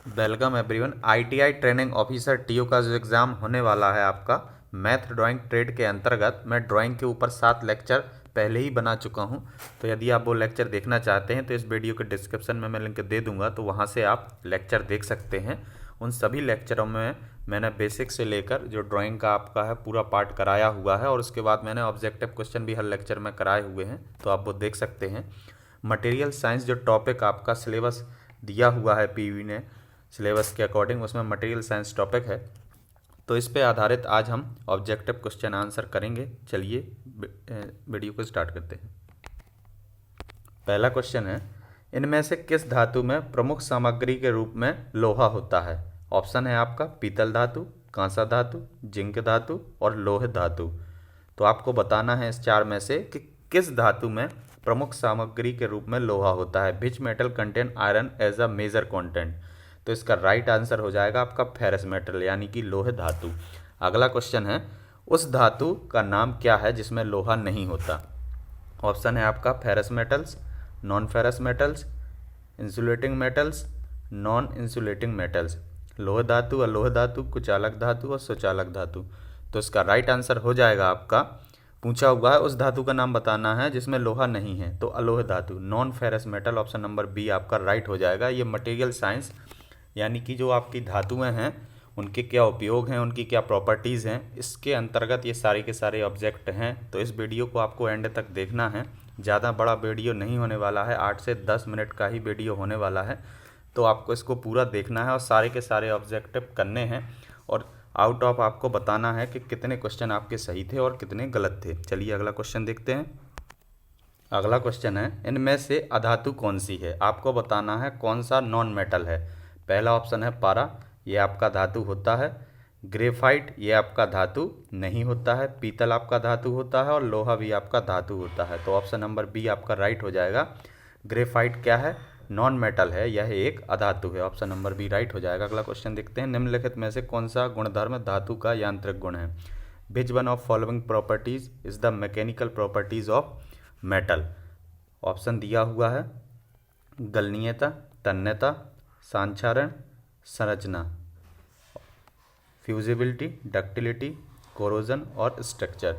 Welcome everyone. ITI training officer TO का जो exam होने वाला है आपका मैथ ड्राइंग ट्रेड के अंतर्गत, मैं ड्राइंग के ऊपर 7 लेक्चर पहले ही बना चुका हूं। तो यदि आप वो लेक्चर देखना चाहते हैं तो इस वीडियो के डिस्क्रिप्शन में मैं लिंक दे दूंगा, तो वहां से आप लेक्चर देख सकते हैं। उन सभी लेक्चरों में मैंने बेसिक से लेकर जो ड्राइंग का आपका है पूरा पार्ट कराया हुआ है, और उसके बाद मैंने ऑब्जेक्टिव क्वेश्चन भी हर लेक्चर में कराए हुए हैं, तो आप वो देख सकते हैं। मटेरियल साइंस जो टॉपिक आपका सिलेबस दिया हुआ है पीवी ने सिलेबस के अकॉर्डिंग, उसमें मटेरियल साइंस टॉपिक है, तो इस पे आधारित आज हम ऑब्जेक्टिव क्वेश्चन आंसर करेंगे। चलिए वीडियो को स्टार्ट करते हैं। पहला क्वेश्चन है, इनमें से किस धातु में प्रमुख सामग्री के रूप में लोहा होता है? ऑप्शन है आपका पीतल धातु, कांसा धातु, जिंक धातु और लोह धातु। तो आपको बताना है इस चार में से कि किस धातु में प्रमुख सामग्री के रूप में लोहा होता है। Which metal contain iron as a major content? तो इसका राइट आंसर हो जाएगा आपका फेरस मेटल यानी कि लोह धातु। अगला क्वेश्चन है, उस धातु का नाम क्या है जिसमें लोहा नहीं होता? ऑप्शन है आपका ferrous metals, non ferrous metals, insulating metals, non insulating metals. लोह धातु, अलोह धातु, कुचालक धातु और सुचालक धातु। तो इसका राइट आंसर हो जाएगा आपका, पूछा हुआ है उस धातु का नाम बताना है जिसमें लोहा नहीं है, तो अलोह धातु, non ferrous metal. Option number B आपका राइट हो जाएगा। ये मटेरियल साइंस यानी कि जो आपकी धातुएं हैं उनके क्या उपयोग हैं, उनकी क्या प्रॉपर्टीज़ हैं, इसके अंतर्गत ये सारे के सारे ऑब्जेक्ट हैं। तो इस वीडियो को आपको एंड तक देखना है। ज़्यादा बड़ा वीडियो नहीं होने वाला है, 8 से 10 मिनट का ही वीडियो होने वाला है, तो आपको इसको पूरा देखना है और सारे के सारे ऑब्जेक्टिव करने हैं, और आउट ऑफ आपको बताना है कि कितने क्वेश्चन आपके सही थे और कितने गलत थे। चलिए अगला क्वेश्चन देखते हैं। अगला क्वेश्चन है, इनमें से अधातु कौन सी है? आपको बताना है कौन सा नॉन मेटल है। पहला ऑप्शन है पारा, ये आपका धातु होता है। ग्रेफाइट, ये आपका धातु नहीं होता है। पीतल आपका धातु होता है और लोहा भी आपका धातु होता है। तो ऑप्शन नंबर बी आपका राइट हो जाएगा। ग्रेफाइट क्या है? नॉन मेटल है, यह एक अधातु है। ऑप्शन नंबर बी राइट हो जाएगा। अगला क्वेश्चन देखते हैं, निम्नलिखित में से कौन सा गुणधर्म धातु का यांत्रिक गुण है? Which one of following properties is the mechanical properties of metal? Option दिया हुआ है गलनीयता, तन्यता, सांक्षारण, संरचना, फ्यूजिबिलिटी, डक्टिलिटी, कोरोजन और स्ट्रक्चर।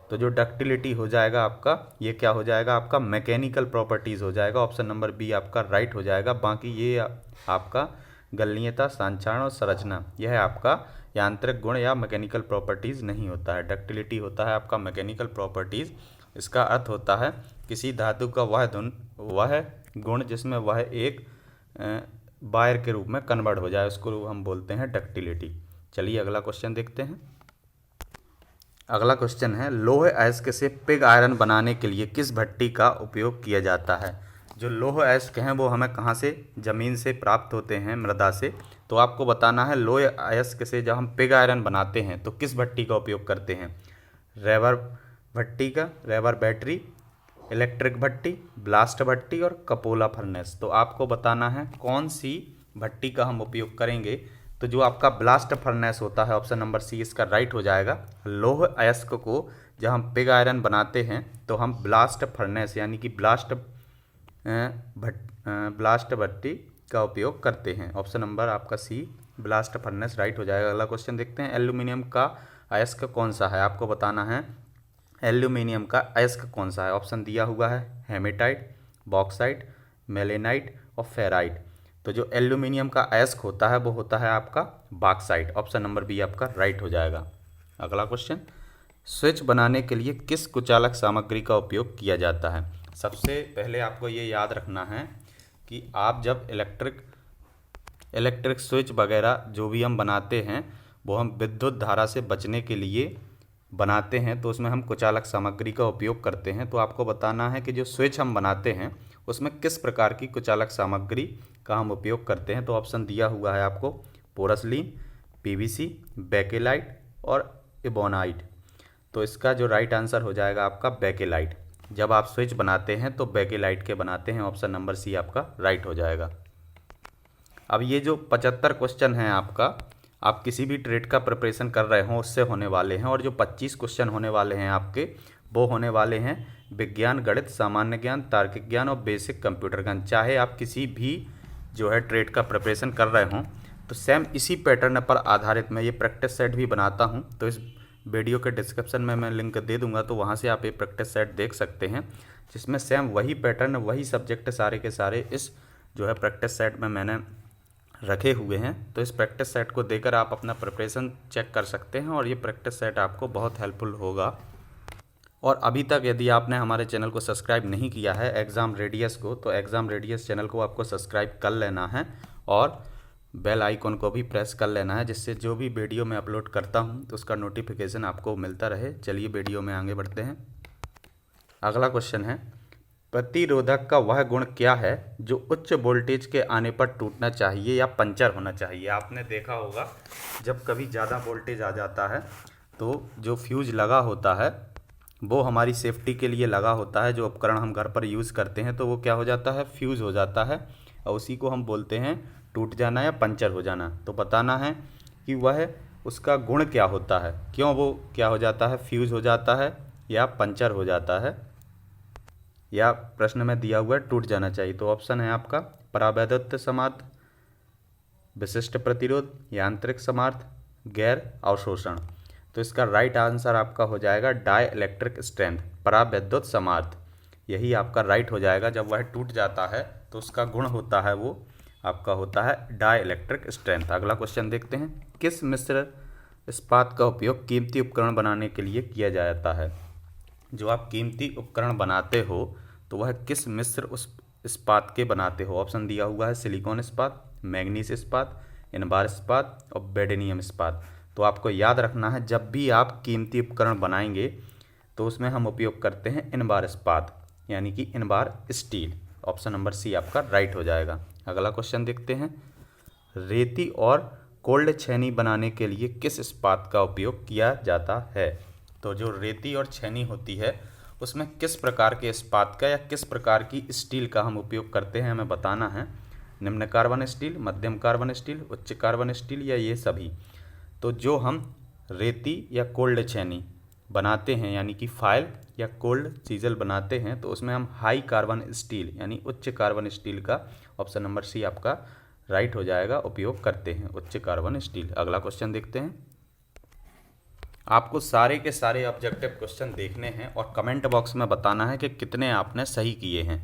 तो जो डक्टिलिटी हो जाएगा आपका, ये क्या हो जाएगा आपका? मैकेनिकल प्रॉपर्टीज़ हो जाएगा। ऑप्शन नंबर बी आपका राइट हो जाएगा। बाकी ये आपका गलनीयता, सांक्षारण और संरचना, यह है आपका यांत्रिक गुण या मैकेनिकल प्रॉपर्टीज़ नहीं होता है। डक्टिलिटी होता है आपका मैकेनिकल प्रॉपर्टीज़। इसका अर्थ होता है किसी धातु का वह गुण जिसमें वह एक वायर के रूप में कन्वर्ट हो जाए, उसको हम बोलते हैं डक्टिलिटी। चलिए अगला क्वेश्चन देखते हैं। अगला क्वेश्चन है, लौह अयस्क से पिग आयरन बनाने के लिए किस भट्टी का उपयोग किया जाता है? जो लौह अयस्क हैं वो हमें कहाँ से? ज़मीन से प्राप्त होते हैं, मृदा से। तो आपको बताना है लौह अयस्क से जब हम पिग आयरन बनाते हैं तो किस भट्टी का उपयोग करते हैं? रेवर भट्टी का, रेवर बैटरी, इलेक्ट्रिक भट्टी, ब्लास्ट भट्टी और कपोला फर्नेस। तो आपको बताना है कौन सी भट्टी का हम उपयोग करेंगे। तो जो आपका ब्लास्ट फर्नेस होता है, ऑप्शन नंबर सी इसका राइट हो जाएगा। लौह अयस्क को जब हम पिग आयरन बनाते हैं तो हम ब्लास्ट फर्नेस यानी कि ब्लास्ट भट्टी का उपयोग करते हैं। ऑप्शन नंबर आपका सी ब्लास्ट फर्नेस राइट हो जाएगा। अगला क्वेश्चन देखते हैं, एल्यूमिनियम का अयस्क कौन सा है? आपको बताना है एल्यूमिनियम का अयस्क कौन सा है। ऑप्शन दिया हुआ है हेमेटाइट, बॉक्साइट, मेलेनाइट और फेराइट। तो जो एल्यूमिनियम का अयस्क होता है वो होता है आपका बॉक्साइट। ऑप्शन नंबर बी आपका राइट हो जाएगा। अगला क्वेश्चन, स्विच बनाने के लिए किस कुचालक सामग्री का उपयोग किया जाता है? सबसे पहले आपको ये याद रखना है कि आप जब इलेक्ट्रिक स्विच वगैरह जो भी हम बनाते हैं वो हम विद्युत धारा से बचने के लिए बनाते हैं, तो उसमें हम कुचालक सामग्री का उपयोग करते हैं। तो आपको बताना है कि जो स्विच हम बनाते हैं उसमें किस प्रकार की कुचालक सामग्री का हम उपयोग करते हैं। तो ऑप्शन दिया हुआ है आपको पोरसलीन, पीवीसी, बेकेलाइट और इबोनाइट। तो इसका जो राइट आंसर हो जाएगा आपका बेकेलाइट। जब आप स्विच बनाते हैं तो बेकेलाइट के बनाते हैं। ऑप्शन नंबर सी आपका राइट हो जाएगा। अब ये जो 75 क्वेश्चन हैं आपका, आप किसी भी ट्रेड का प्रिपरेशन कर रहे हो उससे होने वाले हैं, और जो 25 क्वेश्चन होने वाले हैं आपके वो होने वाले हैं विज्ञान, गणित, सामान्य ज्ञान, तार्किक ज्ञान और बेसिक कंप्यूटर ज्ञान। चाहे आप किसी भी जो है ट्रेड का प्रिपरेशन कर रहे हों, तो सेम इसी पैटर्न पर आधारित मैं ये प्रैक्टिस सेट भी बनाता हूँ। तो इस वीडियो के डिस्क्रिप्शन में मैं लिंक दे दूंगा, तो वहाँ से आप ये प्रैक्टिस सेट देख सकते हैं, जिसमें सेम वही पैटर्न वही सब्जेक्ट सारे के सारे इस जो है प्रैक्टिस सेट में मैंने रखे हुए हैं। तो इस प्रैक्टिस सेट को देकर आप अपना प्रिपरेशन चेक कर सकते हैं और ये प्रैक्टिस सेट आपको बहुत हेल्पफुल होगा। और अभी तक यदि आपने हमारे चैनल को सब्सक्राइब नहीं किया है एग्ज़ाम रेडियस को, तो एग्ज़ाम रेडियस चैनल को आपको सब्सक्राइब कर लेना है और बेल आइकन को भी प्रेस कर लेना है, जिससे जो भी वीडियो मैं अपलोड करता हूं तो उसका नोटिफिकेशन आपको मिलता रहे। चलिए वीडियो में आगे बढ़ते हैं। अगला क्वेश्चन है, प्रतिरोधक का वह गुण क्या है जो उच्च वोल्टेज के आने पर टूटना चाहिए या पंचर होना चाहिए। आपने देखा होगा जब कभी ज़्यादा वोल्टेज आ जाता है तो जो फ्यूज लगा होता है वो हमारी सेफ्टी के लिए लगा होता है, जो उपकरण हम घर पर यूज़ करते हैं, तो वो क्या हो जाता है, फ्यूज़ हो जाता है और उसी को हम बोलते हैं टूट जाना या पंचर हो जाना। तो बताना है कि वह उसका गुण क्या होता है, क्यों वो क्या हो जाता है, फ्यूज़ हो जाता है या पंचर हो जाता है, या प्रश्न में दिया हुआ है टूट जाना चाहिए। तो ऑप्शन है आपका परावैद्युत समार्थ, विशिष्ट प्रतिरोध, यांत्रिक समार्थ, गैर अवशोषण। तो इसका राइट आंसर आपका हो जाएगा डाई इलेक्ट्रिक स्ट्रेंथ, परावैद्युत समार्थ। यही आपका राइट हो जाएगा। जब वह टूट जाता है तो उसका गुण होता है वो आपका होता है डाई इलेक्ट्रिक स्ट्रेंथ। अगला क्वेश्चन देखते हैं, किस मिश्र इस्पात का उपयोग कीमती उपकरण बनाने के लिए किया जाता है। जो आप कीमती उपकरण बनाते हो तो वह किस मिश्र उस इस्पात के बनाते हो। ऑप्शन दिया हुआ है सिलिकॉन इस्पात, मैग्नीज इस्पात, इनबार इस्पात और बेडेनियम इस्पात। तो आपको याद रखना है जब भी आप कीमती उपकरण बनाएंगे तो उसमें हम उपयोग करते हैं इनबार इस्पात, यानी कि इनबार स्टील। ऑप्शन नंबर सी आपका राइट हो जाएगा। अगला क्वेश्चन देखते हैं, रेती और कोल्ड छेनी बनाने के लिए किस इस्पात का उपयोग किया जाता है। तो जो रेती और छेनी होती है उसमें किस प्रकार के इस्पात का या किस प्रकार की स्टील का हम उपयोग करते हैं हमें बताना है। निम्न कार्बन स्टील, मध्यम कार्बन स्टील, उच्च कार्बन स्टील या ये सभी। तो जो हम रेती या कोल्ड छेनी बनाते हैं यानी कि फाइल या कोल्ड चीज़ल बनाते हैं तो उसमें हम हाई कार्बन स्टील यानी उच्च कार्बन स्टील का, ऑप्शन नंबर सी आपका राइट हो जाएगा, उपयोग करते हैं उच्च कार्बन स्टील। अगला क्वेश्चन देखते हैं। आपको सारे के सारे ऑब्जेक्टिव क्वेश्चन देखने हैं और कमेंट बॉक्स में बताना है कि कितने आपने सही किए हैं।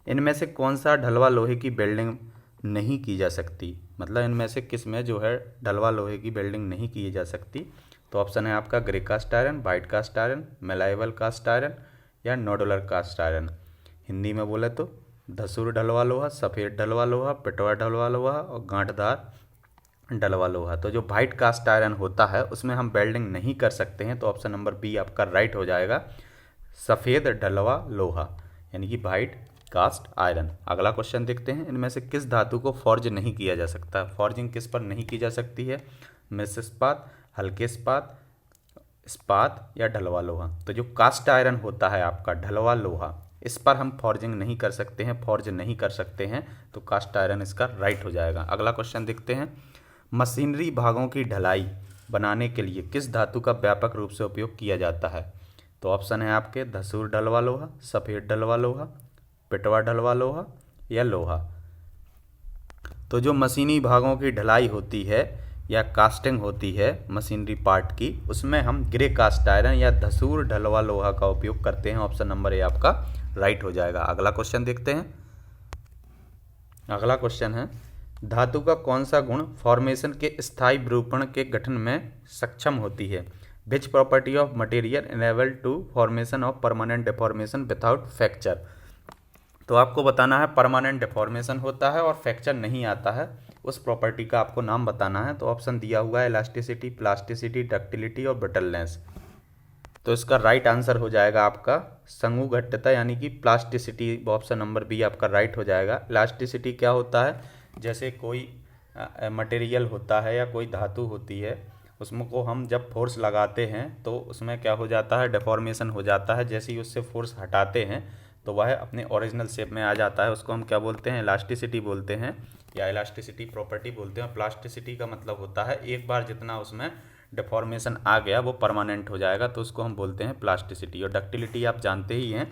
इनमें से कौन सा ढलवा लोहे की वेल्डिंग नहीं की जा सकती, मतलब इनमें से किस में जो है ढलवा लोहे की वेल्डिंग नहीं की जा सकती। तो ऑप्शन है आपका grey cast iron, white cast iron, malleable cast iron या नोडुलर कास्ट आयरन। हिंदी में बोले तो धसूर ढलवा लोहा, सफ़ेद ढलवा लोहा, पिटवा ढलवा लोहा और गांठदार ढलवा लोहा। तो जो वाइट कास्ट आयरन होता है उसमें हम वेल्डिंग नहीं कर सकते हैं, तो ऑप्शन नंबर बी आपका राइट हो जाएगा, सफ़ेद ढलवा लोहा यानी कि वाइट कास्ट आयरन। अगला क्वेश्चन देखते हैं, इनमें से किस धातु को फॉर्ज नहीं किया जा सकता। फॉर्जिंग किस पर नहीं की जा सकती है, मिश्र इस्पात, हल्के इस्पात, इस्पात या ढलवा लोहा। तो जो कास्ट आयरन होता है आपका ढलवा लोहा, इस पर हम फॉर्जिंग नहीं कर सकते हैं, फॉर्ज नहीं कर सकते हैं, तो कास्ट आयरन इसका राइट हो जाएगा। अगला क्वेश्चन देखते हैं, मशीनरी भागों की ढलाई बनाने के लिए किस धातु का व्यापक रूप से उपयोग किया जाता है। तो ऑप्शन है आपके धसूर ढलवा लोहा, सफ़ेद ढलवा लोहा, पिटवा ढलवा लोहा या लोहा। तो जो मशीनी भागों की ढलाई होती है या कास्टिंग होती है मशीनरी पार्ट की, उसमें हम ग्रे कास्ट आयरन या धसूर ढलवा लोहा का उपयोग करते हैं। ऑप्शन नंबर ए आपका राइट हो जाएगा। अगला क्वेश्चन देखते हैं। अगला क्वेश्चन है, धातु का कौन सा गुण फॉर्मेशन के स्थायी विरूपण के गठन में सक्षम होती है। Which property of material enable to formation of permanent deformation without fracture. तो आपको बताना है परमानेंट डिफॉर्मेशन होता है और फ्रैक्चर नहीं आता है, उस प्रॉपर्टी का आपको नाम बताना है। तो ऑप्शन दिया हुआ है इलास्टिसिटी, प्लास्टिसिटी, डक्टिलिटी और ब्रिटलनेस। तो इसका राइट आंसर हो जाएगा आपका संयुघट्टता यानी कि प्लास्टिसिटी। ऑप्शन नंबर बी आपका राइट हो जाएगा। इलास्टिसिटी क्या होता है, जैसे कोई मटेरियल होता है या कोई धातु होती है, उसमें को हम जब फोर्स लगाते हैं तो उसमें क्या हो जाता है, डिफॉर्मेशन हो जाता है। जैसे ही उससे फोर्स हटाते हैं तो वह अपने ओरिजिनल शेप में आ जाता है, उसको हम क्या बोलते हैं, इलास्टिसिटी बोलते हैं या इलास्टिसिटी प्रॉपर्टी बोलते हैं। प्लास्टिसिटी का मतलब होता है एक बार जितना उसमें डिफॉर्मेशन आ गया वो परमानेंट हो जाएगा, तो उसको हम बोलते हैं प्लास्टिसिटी। और डक्टिलिटी आप जानते ही हैं,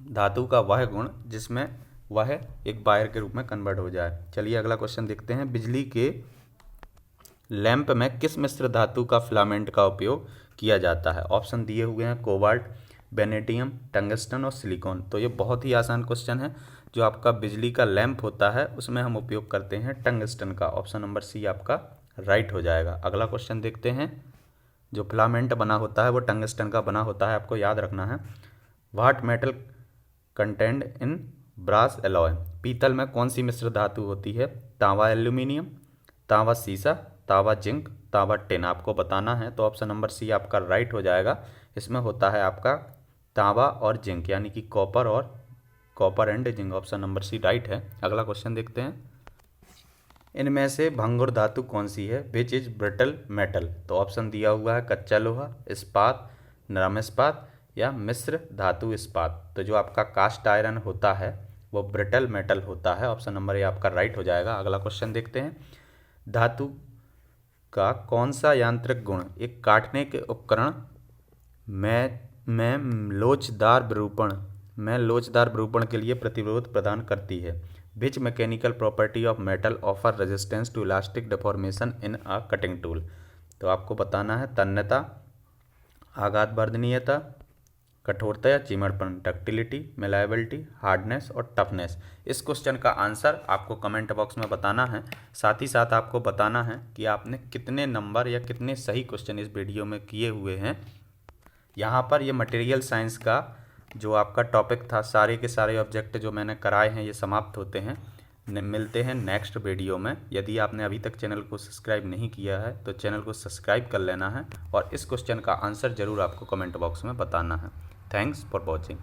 धातु का वह गुण जिसमें वह एक वायर के रूप में कन्वर्ट हो जाए। चलिए अगला क्वेश्चन देखते हैं। बिजली के लैंप में किस मिश्र धातु का फिलामेंट का उपयोग किया जाता है? ऑप्शन दिए हुए हैं कोबाल्ट, वेनेडियम, टंगस्टन और सिलिकॉन। तो ये बहुत ही आसान क्वेश्चन है। जो आपका बिजली का लैंप होता है उसमें हम उपयोग करते हैं टंगस्टन का। ऑप्शन नंबर सी आपका राइट हो जाएगा। अगला क्वेश्चन देखते हैं। जो फिलामेंट बना होता है वो टंगस्टन का बना होता है, आपको याद रखना है। What metal contained in brass alloy? पीतल में कौन सी मिश्र धातु होती है? तांबा एल्यूमिनियम, तांबा सीसा, तांबा जिंक, तांबा टिन। आपको बताना है, तो ऑप्शन नंबर सी आपका राइट हो जाएगा। इसमें होता है आपका तांबा और जिंक, यानी कि copper and zinc. Option number C right है। अगला क्वेश्चन देखते हैं। इनमें से भंगुर धातु कौन सी है? Which is brittle metal? तो ऑप्शन दिया हुआ है कच्चा लोहा, इस्पात, नरम इस्पात या मिश्र धातु इस्पात। तो जो आपका कास्ट आयरन होता है वो ब्रिटल मेटल होता है। ऑप्शन नंबर ए आपका राइट हो जाएगा। अगला क्वेश्चन देखते हैं। धातु का कौन सा यांत्रिक गुण एक काटने के उपकरण में लोचदार विरूपण के लिए प्रतिरोध प्रदान करती है? Which mechanical property of metal offer resistance to elastic deformation in a cutting tool? तो आपको बताना है तन्यता, आघात वर्धनीयता, कठोरता या चिमड़पन, डक्टिलिटी, मेलायबिलिटी, हार्डनेस और टफनेस। इस क्वेश्चन का आंसर आपको कमेंट बॉक्स में बताना है। साथ ही साथ आपको बताना है कि आपने कितने नंबर या कितने सही क्वेश्चन इस वीडियो में किए हुए हैं। यहाँ पर ये मटेरियल साइंस का जो आपका टॉपिक था, सारे के सारे ऑब्जेक्ट जो मैंने कराए हैं ये समाप्त होते हैं। मिलते हैं नेक्स्ट वीडियो में। यदि आपने अभी तक चैनल को सब्सक्राइब नहीं किया है तो चैनल को सब्सक्राइब कर लेना है और इस क्वेश्चन का आंसर ज़रूर आपको कमेंट बॉक्स में बताना है। Thanks for watching.